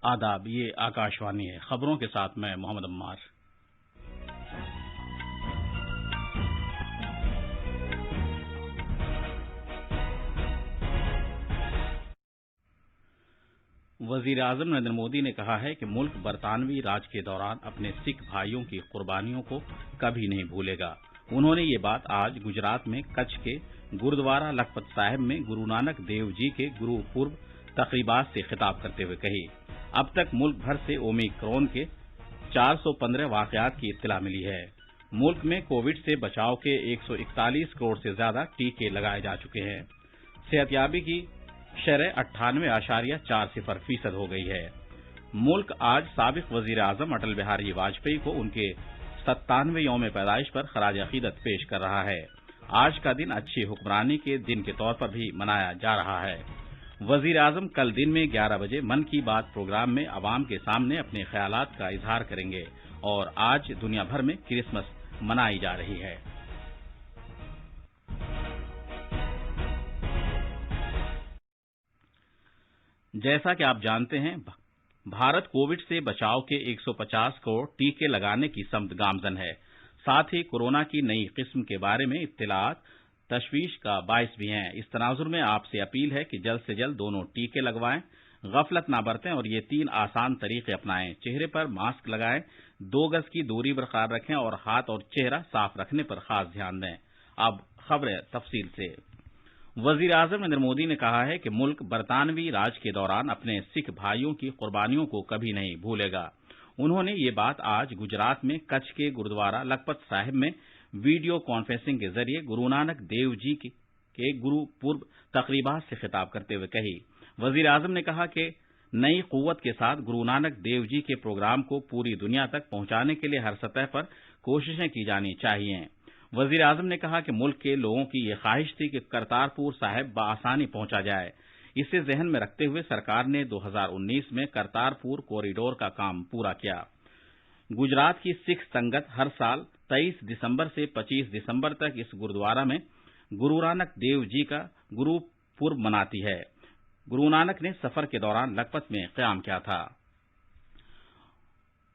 आदाब, ये आकाशवाणी है। खबरों के साथ मैं मोहम्मद अम्मार। वजीर आजम नरेंद्र मोदी ने कहा है कि मुल्क बरतानवी राज के दौरान अपने सिख भाइयों की कुर्बानियों को कभी नहीं भूलेगा। उन्होंने ये बात आज गुजरात में कच्छ के गुरुद्वारा लखपत साहिब में गुरु नानक देव जी के गुरुपूर्व तकरीबात से खिताब करते हुए कही। अब तक मुल्क भर से ओमिक्रॉन के 415 वाकयात की इत्तला मिली है। मुल्क में कोविड से बचाव के 141 करोड़ से ज्यादा टीके लगाए जा चुके हैं। सेहतयाबी की शरह 98.40% हो गई है। मुल्क आज साबिक वजीर आजम अटल बिहारी वाजपेयी को उनके 97वें यौम पैदाइश पर खराज अकीदत पेश कर रहा है। आज का दिन अच्छी हुक्मरानी के दिन के तौर पर भी मनाया जा रहा है। वजीर आजम कल दिन में 11 बजे मन की बात प्रोग्राम में अवाम के सामने अपने ख्यालात का इजहार करेंगे और आज दुनिया भर में क्रिसमस मनाई जा रही है। जैसा कि आप जानते हैं, भारत कोविड से बचाव के 150 करोड़ टीके लगाने की समत गामजन है। साथ ही कोरोना की नई किस्म के बारे में इत्तलात तशवीश का बायस भी हैं। इस तनाजुर में आपसे अपील है कि जल्द से जल्द दोनों टीके लगवाएं, गफलत न बरतें और ये 3 आसान तरीके अपनाएं। चेहरे पर मास्क लगाएं, 2 गज की दूरी बरकरार रखें और हाथ और चेहरा साफ रखने पर खास ध्यान दें। अब खबरें तफसील से। वजीर आजम नरेंद्र मोदी ने कहा है कि मुल्क बरतानवी राज के दौरान अपने सिख भाइयों की कुर्बानियों को कभी नहीं भूलेगा। उन्होंने ये बात आज गुजरात में कच्छ के गुरुद्वारा लखपत साहिब में वीडियो कॉन्फ्रेंसिंग के जरिए गुरु नानक देव जी के गुरुपूर्व तकरीबात से खिताब करते हुए कही। वजीर आजम ने कहा कि नई कुव्वत के साथ गुरु नानक देव जी के प्रोग्राम को पूरी दुनिया तक पहुंचाने के लिए हर सतह पर कोशिशें की जानी चाहिए। वजीर आजम ने कहा कि मुल्क के लोगों की ये ख्वाहिश थी कि करतारपुर साहिब बआसानी पहुंचा जाए। इसे जहन में रखते हुए सरकार ने 2019 में करतारपुर कॉरिडोर का काम पूरा किया। गुजरात की सिख संगत हर साल 23 दिसंबर से 25 दिसंबर तक इस गुरुद्वारा में गुरु नानक देव जी का गुरुपूर्व मनाती है। गुरु नानक ने सफर के दौरान लखपत में क़याम किया था।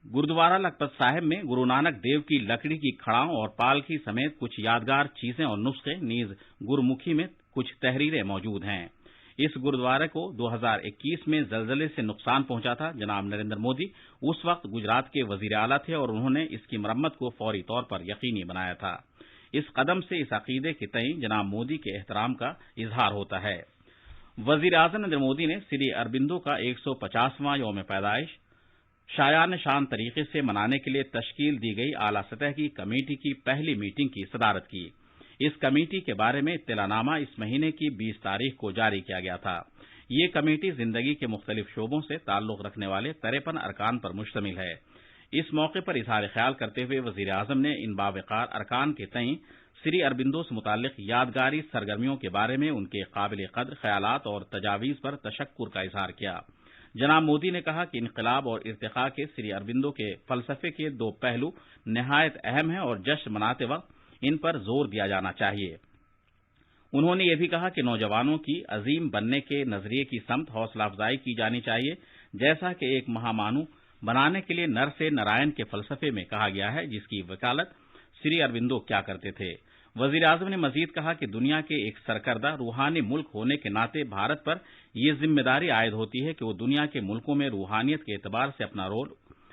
गुरुद्वारा लखपत साहिब में गुरु नानक देव की लकड़ी की खड़ाओं और पालकी समेत कुछ यादगार चीजें और नुस्खे नीज गुरुमुखी में कुछ तहरीरें मौजूद हैं। इस गुरुद्वारे को 2021 में जलजले से नुकसान पहुंचा था। जनाब नरेंद्र मोदी उस वक्त गुजरात के वजीर आला थे और उन्होंने इसकी मरम्मत को फौरी तौर पर यकीनी बनाया था। इस कदम से इस अकीदे के तई जनाब मोदी के एहतराम का इजहार होता है। वजीर आजम नरेंद्र मोदी ने श्री अरबिंदो का 150वां यौम पैदाइश शायान शान तरीके से मनाने के लिए तश्कील दी गई आला सतह की कमेटी की पहली मीटिंग की सदारत की। इस कमेटी के बारे में इत्तलानामा इस महीने की 20 तारीख को जारी किया गया था। ये कमेटी जिंदगी के मुख्तलिफ शोबों से ताल्लुक रखने वाले 53 अरकान पर मुश्तमिल है। इस मौके पर इजहार ख्याल करते हुए वजीर आजम ने इन बावकार अरकान के तई श्री अरबिंदो से मुताल्लिक यादगारी सरगर्मियों के बारे में उनके काबिल कद्र ख्यालात और तजावीज़ पर तशक्कुर का इजहार किया। जनाब मोदी ने कहा कि इनकलाब और इर्तिका के श्री अरबिंदो के फलसफे के 2 पहलू निहायत अहम हैं और जश्न मनाते वक्त इन पर जोर दिया जाना चाहिए। उन्होंने ये भी कहा कि नौजवानों की अजीम बनने के नजरिए की समत हौसला अफजाई की जानी चाहिए, जैसा कि एक महामानव बनाने के लिए नर से नारायण के फलसफे में कहा गया है, जिसकी वकालत श्री अरबिंदो क्या करते थे। वजीर आजम ने मजीद कहा कि दुनिया के एक सरकर्दा रूहानी मुल्क होने के नाते भारत पर यह जिम्मेदारी आयद होती है कि वो दुनिया के मुल्कों में रूहानियत के एतबार से अपना रोल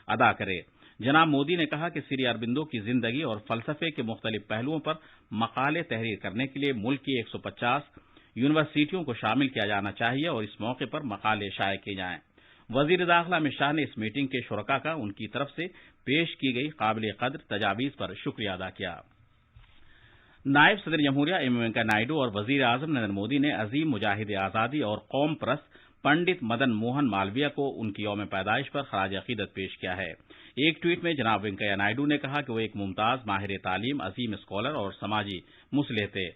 अदा करे। जनाब मोदी ने कहा कि श्री अरबिंदो की जिंदगी और फलसफे के मुख्तलिफ पहलुओं पर मकाले तहरीर करने के लिए मुल्क की 150 यूनिवर्सिटियों को शामिल किया जाना चाहिए और इस मौके पर मकाले शाये किए जाएं। वजीर दाखिला अमित शाह ने इस मीटिंग के शुरका का उनकी तरफ से पेश की गई काबिल कद्र तजावीज़ पर शुक्रिया अदा किया। नायब सदर जमहूरिया एम वेंकैया नायडू और वजीर आजम नरेंद्र मोदी ने अजीम मुजाहिद आज़ादी और कौम परस्त पंडित मदन मोहन मालवीय को उनकी यौम पैदाइश पर खराज अकीदत पेश किया है। एक ट्वीट में जनाब वेंकैया नायडू ने कहा कि वो एक मुमताज माहिर तालीम, अजीम स्कॉलर और समाजी मुसलिह थे।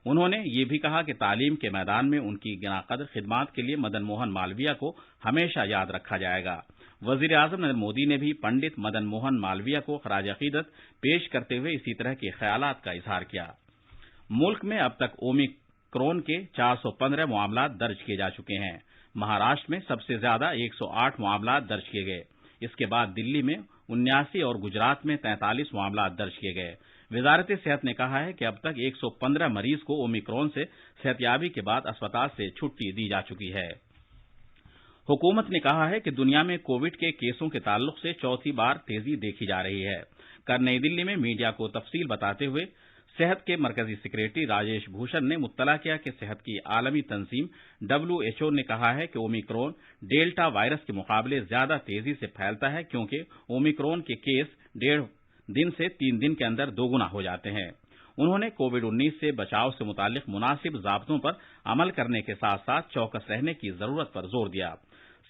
उन्होंने ये भी कहा कि तालीम के मैदान में उनकी गिनाकद्र खिदमात के लिए मदन मोहन मालवीय को हमेशा याद रखा जाएगा। वजीर आजम नरेंद्र मोदी ने भी पंडित मदन मोहन मालवीय को खराज अकीदत पेश करते हुए इसी तरह के ख्यालात का इजहार किया। मुल्क में अब तक ओमिक्रॉन के 415 मामला दर्ज किए जा चुके हैं। महाराष्ट्र में सबसे ज्यादा 108 मामला दर्ज किए गए। इसके बाद दिल्ली में 79 और गुजरात में 43 मामला दर्ज किए गए। वजारत सेहत ने कहा है कि अब तक 115 मरीज को ओमिक्रॉन से सेहतयाबी के बाद अस्पताल से छुट्टी दी जा चुकी है। हुकूमत ने कहा है कि दुनिया में कोविड के केसों के ताल्लुक से चौथी बार तेजी देखी जा रही है। कल नई दिल्ली में मीडिया को तफसील बताते हुए सेहत के मरकजी सेक्रेटरी राजेश भूषण ने मुत्तला किया कि सेहत की आलमी तंजीम WHO ने कहा है कि ओमिक्रॉन डेल्टा वायरस के मुकाबले ज्यादा तेजी से फैलता है, क्योंकि ओमिक्रॉन के केस 1.5 दिन से 3 दिन के अंदर दोगुना हो जाते हैं। उन्होंने कोविड-19 से बचाव से मुतालिक मुनासिब ज़ाब्तों पर अमल करने के साथ साथ चौकस रहने की जरूरत पर जोर दिया।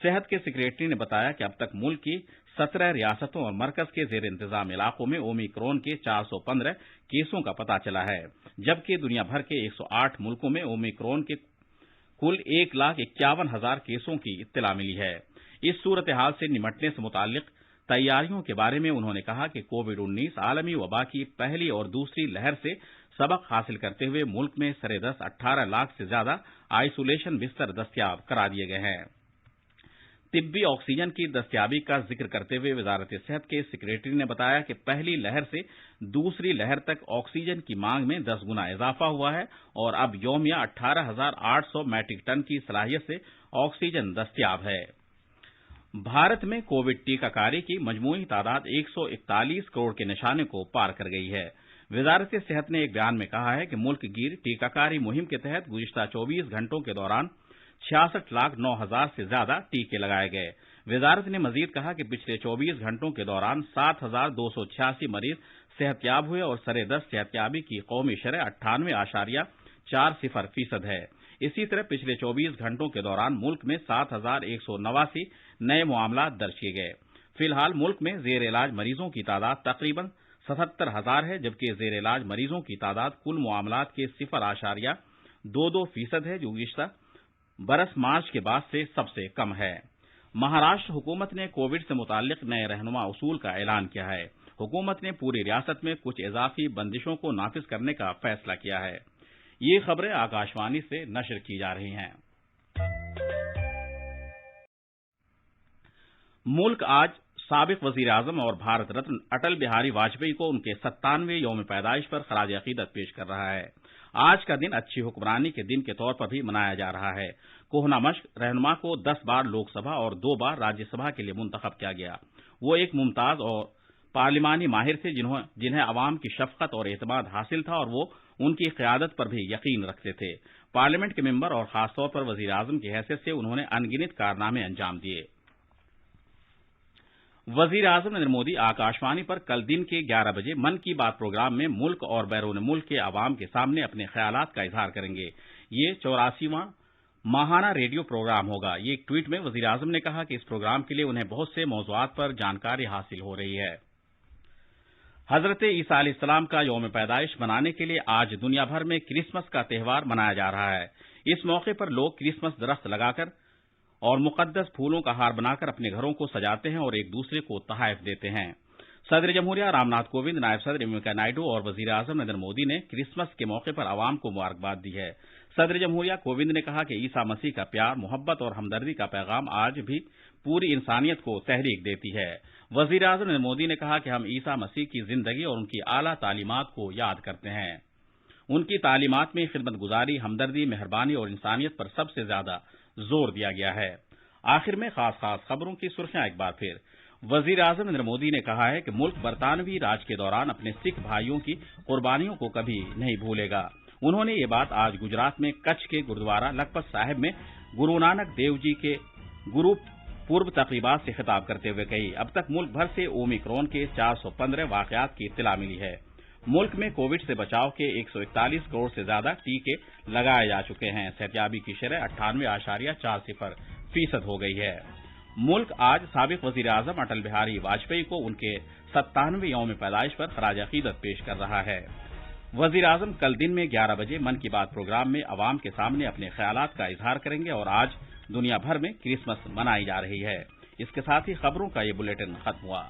सेहत के सेक्रेटरी ने बताया कि अब तक मुल्क की 17 रियासतों और मरकज के जेर इंतजाम इलाकों में ओमिक्रॉन के 415 केसों का पता चला है, जबकि दुनिया भर के 108 मुल्कों में ओमिक्रॉन के कुल 1,51,000 केसों की इत्तला मिली है। इस सूरत हाल से निमटने से मुतालिक तैयारियों के बारे में उन्होंने कहा कि कोविड-19 आलमी वबा की पहली और दूसरी लहर से सबक हासिल करते हुए मुल्क में सरेदस्त 18 लाख से ज्यादा आइसोलेशन बिस्तर दस्तयाब करा दिए गए हैं। तिब्बी ऑक्सीजन की दस्तयाबी का जिक्र करते हुए वजारत सेहत के सेक्रेटरी ने बताया कि पहली लहर से दूसरी लहर तक ऑक्सीजन की मांग में 10 गुना इजाफा हुआ है और अब यौमिया 18,800 मैट्रिक टन की सलाहियत से ऑक्सीजन दस्तयाब है। भारत में कोविड टीकाकारी की मजमूई तादाद 141 करोड़ के निशाने को पार कर गई है। वजारत सेहत ने एक बयान में कहा है कि मुल्क गिर टीकाकारी मुहिम के तहत गुज़िश्ता 24 घंटों के दौरान 66,09,000 से ज्यादा टीके लगाए गए। वजारत ने मजीद कहा कि पिछले 24 घंटों के दौरान 7,286 मरीज सेहतयाब हुए और सरेदस्त सेहतयाबी की कौमी शरह 98.40% है। इसी तरह पिछले 24 घंटों के दौरान मुल्क में 7,189 नए मामला दर्ज किए गए। फिलहाल मुल्क में जेर इलाज मरीजों की तादाद तकरीबन 77,000 है, जबकि जेर इलाज मरीजों की तादाद कुल मामलात के 0.22% है, जो गुज़िश्ता बरस मार्च के बाद से सबसे कम है। महाराष्ट्र हुकूमत ने कोविड से मुताल्लिक नए रहनुमा उसूल का ऐलान किया है। हुकूमत ने पूरी रियासत में कुछ इजाफी बंदिशों को नाफिज करने का फैसला किया है। ये खबरें आकाशवाणी से नशर की जा रही हैं। मुल्क आज साबिक वजीर आजम और भारत रत्न अटल बिहारी वाजपेयी को उनके 97वें यौम पैदाइश पर खराज अकीदत पेश कर रहा है। आज का दिन अच्छी हुक्मरानी के दिन के तौर पर भी मनाया जा रहा है। कोहना मश्क रहनुमा को 10 बार लोकसभा और 2 बार राज्यसभा के लिए मुंतखब किया गया। वो एक मुमताज और पार्लिमानी माहिर थे जिन्हें अवाम की शफकत और एतमाद हासिल था और वो उनकी क़यादत पर भी यकीन रखते थे। पार्लियामेंट के मेंबर और खासतौर पर वजीर आजम की हैसियत से उन्होंने अनगिनत कारनामे अंजाम दिए। वजीर आजम नरेंद्र मोदी आकाशवाणी पर कल दिन के 11 बजे मन की बात प्रोग्राम में मुल्क और बैरून मुल्क के अवाम के सामने अपने ख्यालात का इजहार करेंगे। ये 84वां माहाना रेडियो प्रोग्राम होगा। ये एक ट्वीट में वजीर आजम ने कहा कि इस प्रोग्राम के लिए उन्हें बहुत से मौज़ूआत पर जानकारी हासिल हो रही है। हजरत ईसा अलैहिस्सलाम का यौम पैदाइश मनाने के लिए आज दुनिया भर में क्रिसमस का त्यौहार मनाया जा रहा है। इस मौके पर लोग क्रिसमस दरख्त लगाकर और मुकद्दस फूलों का हार बनाकर अपने घरों को सजाते हैं और एक दूसरे को तोहफे देते हैं। सदर जमहूरिया रामनाथ कोविंद, नायब सदर एम वेंकैया नायडू और वजीर आजम नरेंद्र मोदी ने क्रिसमस के मौके पर आवाम को मुबारकबाद दी है। सदर जमहूरिया कोविंद ने कहा कि ईसा मसीह का प्यार, मोहब्बत और हमदर्दी का पैगाम आज भी पूरी इंसानियत को तहरीक देती है। वजीर आजम नरेंद्र मोदी ने कहा कि हम ईसा मसीह की जिंदगी और उनकी आला तालीमात को याद करते हैं। उनकी तालीमात में खिदमत गुजारी, हमदर्दी, मेहरबानी और इंसानियत पर सबसे ज्यादा जोर दिया गया है। आखिर में खास खबरों की सुर्खियां एक बार फिर। वजीर आजम नरेंद्र मोदी ने कहा है कि मुल्क बरतानवी राज के दौरान अपने सिख भाइयों की कुर्बानियों को कभी नहीं भूलेगा। उन्होंने ये बात आज गुजरात में कच्छ के गुरुद्वारा लखपत साहिब में गुरु नानक देव जी के गुरु पूर्व तकरीबात से खिताब करते हुए कही। अब तक मुल्क भर से ओमिक्रॉन के 415 वाकयात की इत्तला मिली है। मुल्क में कोविड से बचाव के 141 करोड़ से ज्यादा टीके लगाए जा चुके हैं। सेहतयाबी की शरह 98.40% हो गई है। मुल्क आज साबिक वजीर आजम अटल बिहारी वाजपेयी को उनके 97वें यौम पैदाइश पर खराज अकीदत पेश कर रहा है। वजीर आजम कल दिन में 11 बजे मन की बात प्रोग्राम में अवाम के सामने अपने ख्यालात का इजहार करेंगे और आज दुनिया भर में क्रिसमस मनाई जा रही है। इसके साथ ही खबरों का ये बुलेटिन खत्म हुआ।